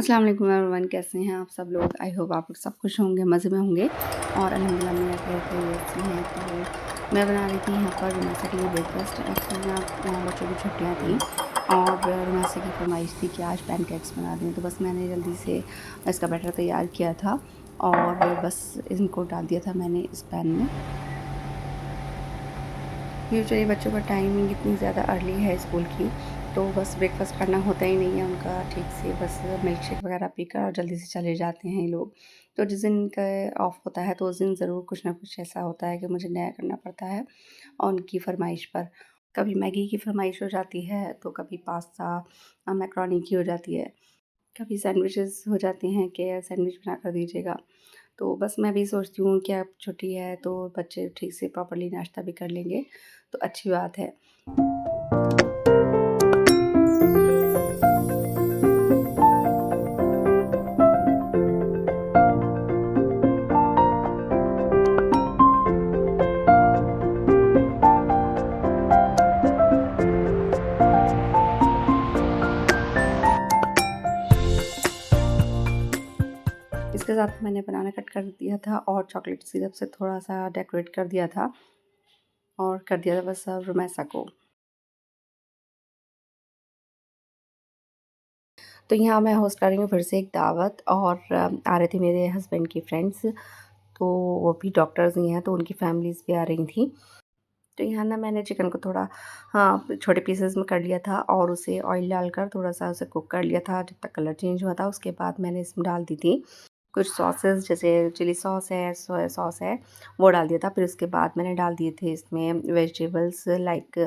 अस्सलाम वालेकुम एवरीवन, कैसे हैं आप सब लोग। आई होप आप लोग सब खुश होंगे, मज़े में होंगे और अल्हम्दुलिल्लाह मेरा खैरियत से हैं। तो मैं बना रही थी यहाँ पर रुमैसा के लिए ब्रेकफास्ट। एक्चुअली यहाँ बच्चों की छुट्टियाँ थी और रुमैसा की फरमाइश थी कि आज पैनकेक्स बना दें, तो बस मैंने जल्दी से इसका बैटर तैयार किया था और बस इनको डाल दिया था मैंने इस पैन में। यूजुअली बच्चों का टाइमिंग इतनी ज़्यादा अर्ली है स्कूल की, तो बस ब्रेकफ़ास्ट करना होता ही नहीं है उनका ठीक से, बस मिल्क शेक वगैरह पीकर और जल्दी से चले जाते हैं ये लोग। तो जिस दिन इनका ऑफ होता है तो उस दिन ज़रूर कुछ ना कुछ ऐसा होता है कि मुझे नया करना पड़ता है और उनकी फ़रमाइश पर। कभी मैगी की फ़रमाइश हो जाती है, तो कभी पास्ता मैकरोनी की हो जाती है, कभी सैंडविचेस हो जाते हैं कि सैंडविच बना कर दीजिएगा। तो बस मैं भी सोचती हूँ कि अब छुट्टी है तो बच्चे ठीक से प्रॉपर्ली नाश्ता भी कर लेंगे, तो अच्छी बात है। इसके साथ मैंने बनाना कट कर दिया था और चॉकलेट सिरप से थोड़ा-सा डेकोरेट कर दिया था और कर दिया था बस सर्व रुमैसा को। तो यहाँ मैं होस्ट कर रही हूँ फिर से एक दावत और आ रहे थे मेरे हस्बैंड की फ्रेंड्स, तो वो भी डॉक्टर्स ही हैं, तो उनकी फैमिलीज़ भी आ रही थी। तो यहाँ ना मैंने चिकन को थोड़ा छोटे पीसेस में कर लिया था और उसे ऑयल डालकर थोड़ा-सा उसे कुक कर लिया था जब तक कलर चेंज हुआ था। उसके बाद मैंने इसमें डाल दी थी कुछ सॉसेस, जैसे चिली सॉस है, सोया सॉस है, वो डाल दिया था। फिर उसके बाद मैंने डाल दिए थे इसमें वेजिटेबल्स लाइक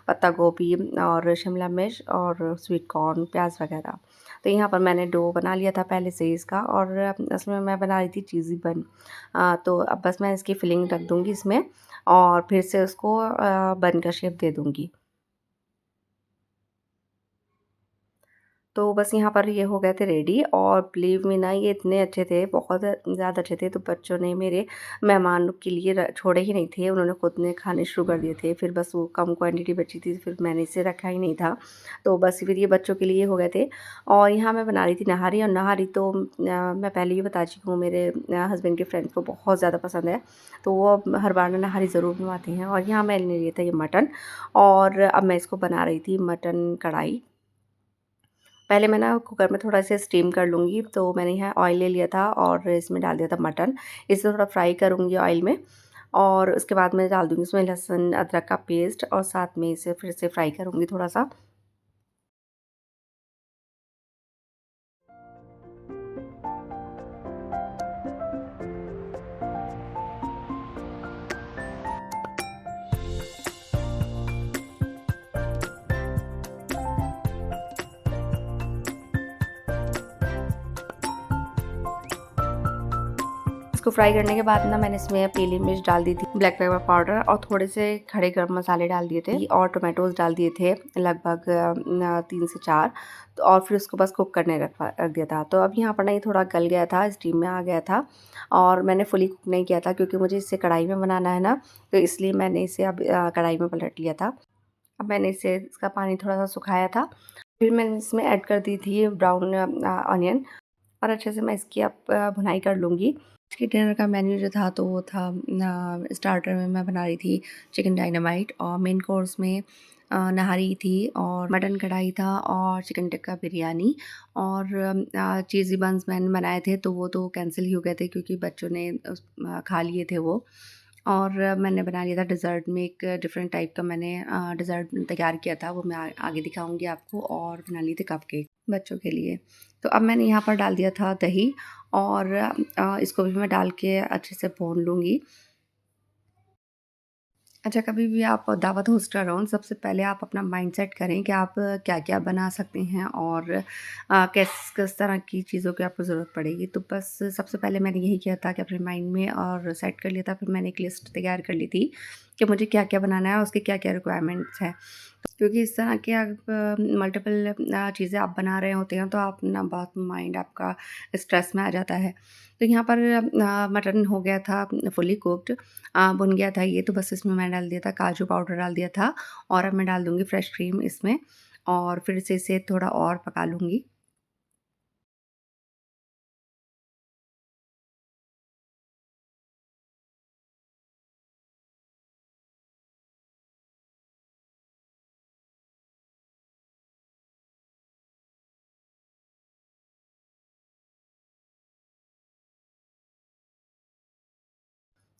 पत्ता गोभी और शिमला मिर्च और स्वीट कॉर्न, प्याज़ वगैरह। तो यहाँ पर मैंने डो बना लिया था पहले से ही इसका और असल में मैं बना रही थी चीज़ी बन। तो अब बस मैं इसकी फिलिंग रख दूँगी इसमें और फिर से उसको बन का शेप दे दूँगी। तो बस यहाँ पर ये हो गए थे रेडी और बिलीव मी ना ये इतने अच्छे थे, बहुत ज़्यादा अच्छे थे। तो बच्चों ने मेरे मेहमानों के लिए छोड़े ही नहीं थे, उन्होंने खुद ने खाने शुरू कर दिए थे। फिर बस वो कम क्वांटिटी बची थी, फिर मैंने इसे रखा ही नहीं था। तो बस फिर ये बच्चों के लिए हो गए थे और यहाँ मैं बना रही थी नहारी। और नहारी तो मैं पहले ही बता चुकी हूँ, मेरे हस्बैंड के फ्रेंड्स को बहुत ज़्यादा पसंद है, तो वो अब हर बार ना नहारी ज़रूर बनवाते हैं। और यहाँ मैंने लिया था ये मटन और अब मैं इसको बना रही थी मटन कढ़ाई। पहले मैं ना कुकर में थोड़ा सा स्टीम कर लूँगी, तो मैंने यहाँ ऑयल ले लिया था और इसमें डाल दिया था मटन। इसे थोड़ा फ्राई करूँगी ऑयल में और उसके बाद मैं डाल दूँगी इसमें लहसुन अदरक का पेस्ट और साथ में इसे फिर से फ्राई करूँगी थोड़ा-सा। इसको फ्राई करने के बाद ना मैंने इसमें पीली मिर्च डाल दी थी, ब्लैक पेपर पाउडर और थोड़े से खड़े गरम मसाले डाल दिए थे और टोमेटोज़ डाल दिए थे लगभग 3 से 4। तो और फिर उसको बस कुक करने रख दिया था। तो अब यहाँ पर ना ये थोड़ा गल गया था, स्टीम में आ गया था और मैंने फुली कुक नहीं किया था क्योंकि मुझे इसे कढ़ाई में बनाना है ना, तो इसलिए मैंने इसे अब कढ़ाई में पलट लिया था। अब मैंने इसे इसका पानी थोड़ा-सा सुखाया था। फिर मैंने इसमें ऐड कर दी थी ब्राउन ऑनियन और अच्छे से मैं इसकी अब भुनाई कर लूँगी। आज के डिनर का मेन्यू जो था तो वो था स्टार्टर में मैं बना रही थी चिकन डायनामाइट और मेन कोर्स में नहारी थी और मटन कढ़ाई था और चिकन टिक्का बिरयानी और चीज़ी बन्स मैंने बनाए थे, तो वो तो कैंसिल ही हो गए थे क्योंकि बच्चों ने खा लिए थे वो। और मैंने बना लिया था डिज़र्ट में एक डिफरेंट टाइप का मैंने डिज़र्ट तैयार किया था, वो मैं आगे दिखाऊंगी आपको। और बना लिए थे कपकेक बच्चों के लिए। तो अब मैंने यहाँ पर डाल दिया था दही और इसको भी मैं डाल के अच्छे से भून लूँगी। अच्छा, कभी भी आप दावत होस्ट कर रहे हो, सबसे पहले आप अपना माइंडसेट करें कि आप क्या-क्या बना सकते हैं और किस तरह की चीज़ों की आपको ज़रूरत पड़ेगी। तो बस सबसे पहले मैंने यही किया था कि अपने माइंड में और सेट कर लिया था, फिर मैंने एक लिस्ट तैयार कर ली थी कि मुझे क्या-क्या बनाना है और उसके क्या-क्या रिक्वायरमेंट्स हैं। क्योंकि इस तरह के आप मल्टीपल चीज़ें आप बना रहे होते हैं, तो आप ना बहुत माइंड आपका स्ट्रेस में आ जाता है। तो यहाँ पर मटन हो गया था फुली कुक्ड, भुन गया था ये, तो बस इसमें मैं डाल दिया था काजू पाउडर डाल दिया था और अब मैं डाल दूँगी फ्रेश क्रीम इसमें और फिर से इसे थोड़ा और पका लूँगी।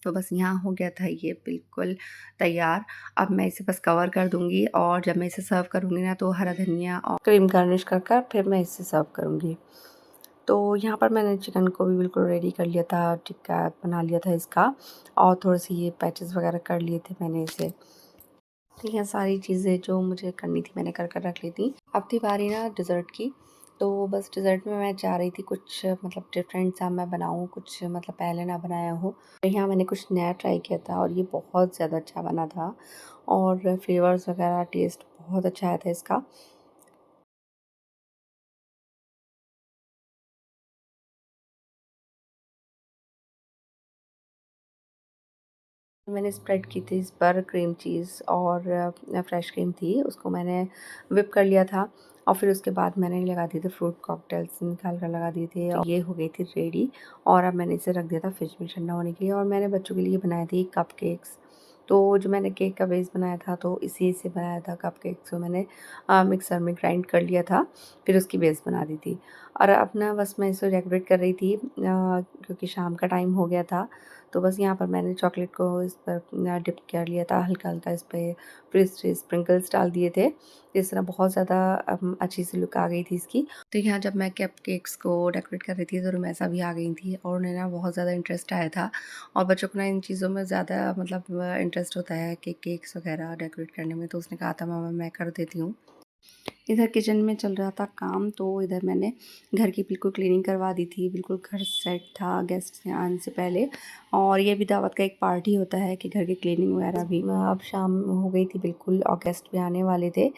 तो बस यहाँ हो गया था ये बिल्कुल तैयार। अब मैं इसे बस कवर कर दूँगी और जब मैं इसे सर्व करूँगी ना तो हरा धनिया और क्रीम गार्निश कर कर फिर मैं इसे सर्व करूँगी। तो यहाँ पर मैंने चिकन को भी बिल्कुल रेडी कर लिया था, टिक्का बना लिया था इसका और थोड़े-से ये पैचेज़ वगैरह कर लिए थे मैंने इसे। तो ये सारी चीज़ें जो मुझे करनी थी मैंने कर कर रख ली थी। अब थी बारी ना डिज़र्ट की, तो बस डिज़र्ट में मैं चाह रही थी कुछ मतलब डिफरेंट सा मैं बनाऊँ, कुछ मतलब पहले ना बनाया हो। तो यहाँ मैंने कुछ नया ट्राई किया था और ये बहुत ज़्यादा अच्छा बना था और फ्लेवर्स वगैरह टेस्ट बहुत अच्छा आया था इसका। मैंने स्प्रेड की थी इस पर क्रीम चीज़ और फ्रेश क्रीम थी, उसको मैंने व्हिप कर लिया था और फिर उसके बाद मैंने लगा दिए थे फ्रूट कॉकटेल्स निकाल कर लगा दिए थे और ये हो गई थी रेडी। और अब मैंने इसे रख दिया था फ्रिज में ठंडा होने के लिए और मैंने बच्चों के लिए बनाए थे कपकेक्स। तो जो मैंने केक का बेस बनाया था तो इसी से बनाया था कपकेक्स को मैंने मिक्सर में ग्राइंड कर लिया था, फिर उसकी बेस बना दी थी। और अब ना बस मैं इसे डेकोरेट कर रही थी क्योंकि शाम का टाइम हो गया था। तो बस यहाँ पर मैंने चॉकलेट को इस पर डिप कर लिया था, हल्का-हल्का इस पे फिर इस स्प्रिंकल्स डाल दिए थे। इस तरह बहुत ज़्यादा अच्छी सी लुक आ गई थी इसकी। तो यहाँ जब मैं कपकेक्स को डेकोरेट कर रही थी तो रुमैसा भी आ गई थी और उन्हें ना बहुत ज़्यादा इंटरेस्ट आया था और बच्चों को ना इन चीज़ों में ज़्यादा मतलब इंटरेस्ट होता है कि केक्स वगैरह डेकोरेट करने में, तो उसने कहा था मम्मा मैं कर देती हूँ। इधर किचन में चल रहा था काम, तो इधर मैंने घर की बिल्कुल क्लीनिंग करवा दी थी, बिल्कुल घर सेट था गेस्ट के आने से पहले। और ये भी दावत का एक पार्ट ही होता है कि घर की क्लीनिंग वगैरह भी। अब शाम हो गई थी बिल्कुल और गेस्ट भी आने वाले थे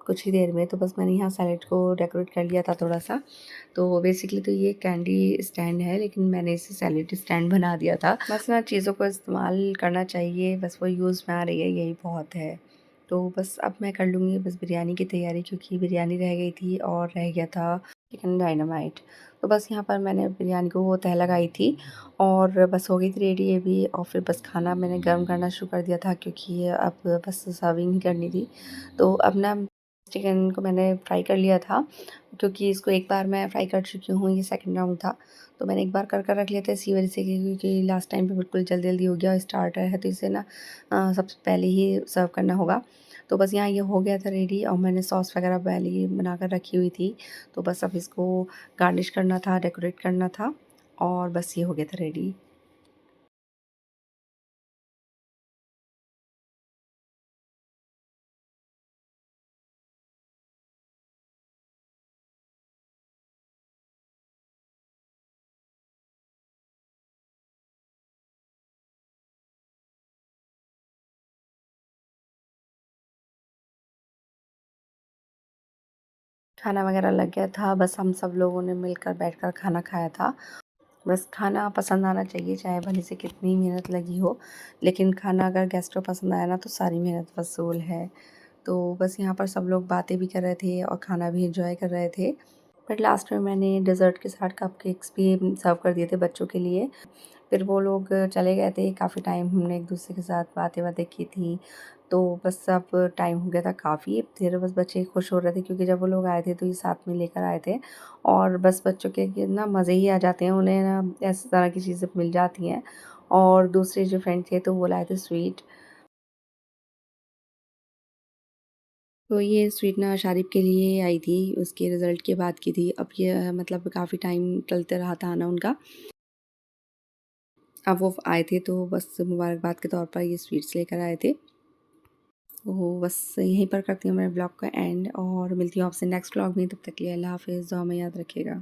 कुछ ही देर में, तो बस मैंने यहाँ सैलेड को डेकोरेट कर लिया था थोड़ा सा। तो बेसिकली तो ये कैंडी स्टैंड है लेकिन मैंने इसे सैलेड स्टैंड बना दिया था। बस ना चीज़ों को इस्तेमाल करना चाहिए, बस वो यूज़ में आ रही है यही बहुत है। तो बस अब मैं कर लूँगी बस बिरयानी की तैयारी, क्योंकि बिरयानी रह गई थी और रह गया था चिकन डायनामाइट। तो बस यहाँ पर मैंने बिरयानी को वो तह लगाई थी और बस हो गई थी रेडी ये भी। और फिर बस खाना मैंने गर्म करना शुरू कर दिया था क्योंकि अब बस सर्विंग ही करनी थी। तो अब ना चिकन को मैंने फ्राई कर लिया था क्योंकि इसको एक बार मैं फ्राई कर चुकी हूँ, ये सेकंड राउंड था। तो मैंने एक बार कर रख लिया था इसी वजह से क्योंकि लास्ट टाइम पे बिल्कुल जल्दी-जल्दी हो गया और स्टार्टर है तो इसे ना सबसे पहले ही सर्व करना होगा। तो बस यहाँ ये हो गया था रेडी और मैंने सॉस वगैरह पहले ही बना कर रखी हुई थी। तो बस अब इसको गार्निश करना था, डेकोरेट करना था और बस ये हो गया था रेडी। खाना वगैरह लग गया था, बस हम सब लोगों ने मिलकर बैठकर खाना खाया था। बस खाना पसंद आना चाहिए, चाहे भले से कितनी मेहनत लगी हो, लेकिन खाना अगर गेस्ट को पसंद आया ना तो सारी मेहनत वसूल है। तो बस यहाँ पर सब लोग बातें भी कर रहे थे और खाना भी एंजॉय कर रहे थे। बट लास्ट में मैंने डेज़र्ट के साथ कपकेक्स भी सर्व कर दिए थे बच्चों के लिए। फिर वो लोग चले गए थे, काफ़ी टाइम हमने एक-दूसरे के साथ बातें-वातें की थी। तो बस अब टाइम हो गया था काफ़ी, फिर बस बच्चे खुश हो रहे थे क्योंकि जब वो लोग आए थे तो ये साथ में लेकर आए थे और बस बच्चों के ना मज़े ही आ जाते हैं, उन्हें ना इस तरह की चीज़ें मिल जाती हैं। और दूसरे जो फ्रेंड थे तो वो लाए थे स्वीट। तो ये स्वीट ना शारिब के लिए आई थी, उसके रिज़ल्ट के बाद की थी। अब ये मतलब काफ़ी टाइम चलते रहा था आना उनका। अब वो आए थे तो बस मुबारकबाद के तौर पर ये स्वीट्स लेकर आए थे। तो बस यहीं पर करती हूँ मैं ब्लॉग का एंड और मिलती हूँ आपसे नेक्स्ट व्लॉग में। तब तक के लिए अल्लाह हाफ़िज़, दुआ में याद रखिएगा।